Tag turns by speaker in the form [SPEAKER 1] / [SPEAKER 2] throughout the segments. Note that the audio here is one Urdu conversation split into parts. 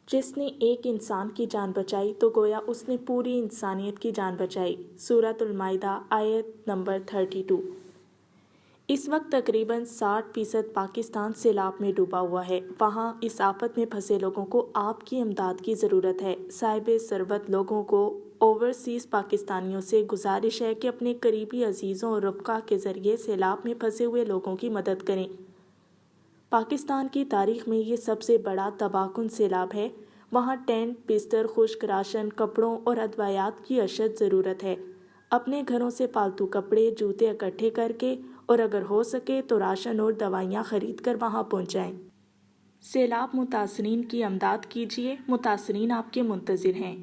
[SPEAKER 1] جس نے ایک انسان کی جان بچائی تو گویا اس نے پوری انسانیت کی جان بچائی۔ سورۃ المائدہ آیت نمبر 32۔ اس وقت تقریباً 60% پاکستان سیلاب میں ڈوبا ہوا ہے۔ وہاں اس آفت میں پھنسے لوگوں کو آپ کی امداد کی ضرورت ہے۔ صاحب ثروت لوگوں کو اوورسیز پاکستانیوں سے گزارش ہے کہ اپنے قریبی عزیزوں اور رفقا کے ذریعے سیلاب میں پھنسے ہوئے لوگوں کی مدد کریں۔ پاکستان کی تاریخ میں یہ سب سے بڑا تباہ کن سیلاب ہے۔ وہاں ٹینٹ، بستر، خشک راشن، کپڑوں اور ادویات کی اشد ضرورت ہے۔ اپنے گھروں سے پالتو کپڑے، جوتے اکٹھے کر کے اور اگر ہو سکے تو راشن اور دوائیاں خرید کر وہاں پہنچائیں۔ سیلاب متاثرین کی امداد کیجیے، متاثرین آپ کے منتظر ہیں۔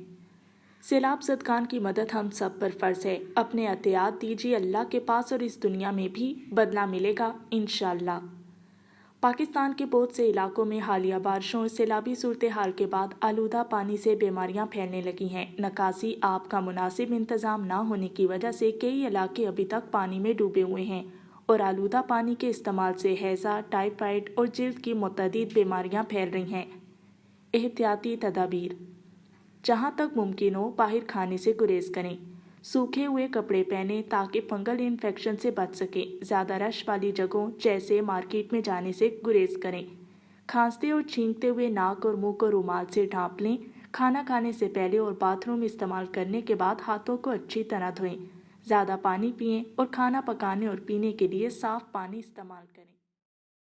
[SPEAKER 1] سیلاب زدگان کی مدد ہم سب پر فرض ہے۔ اپنے عطیات دیجیے اللہ کے پاس اور اس دنیا میں بھی بدلہ ملے گا انشاءاللہ۔ پاکستان کے بہت سے علاقوں میں حالیہ بارشوں اور سیلابی صورتحال کے بعد آلودہ پانی سے بیماریاں پھیلنے لگی ہیں۔ نکاسی آب کا مناسب انتظام نہ ہونے کی وجہ سے کئی علاقے ابھی تک پانی میں ڈوبے ہوئے ہیں اور آلودہ پانی کے استعمال سے ہیضہ، ٹائیفائڈ اور جلد کی متعدد بیماریاں پھیل رہی ہیں۔ احتیاطی تدابیر: جہاں تک ممکن ہو باہر کھانے سے گریز کریں۔ سوکھے ہوئے کپڑے پہنیں تاکہ فنگل انفیکشن سے بچ سکیں۔ زیادہ رش والی جگہوں جیسے مارکیٹ میں جانے سے گریز کریں۔ کھانستے اور چھینکتے ہوئے ناک اور منہ کو رومال سے ڈھانپ لیں۔ کھانا کھانے سے پہلے اور باتھ روم استعمال کرنے کے بعد ہاتھوں کو اچھی طرح دھوئیں۔ زیادہ پانی پئیں اور کھانا پکانے اور پینے کے لیے صاف پانی استعمال کریں۔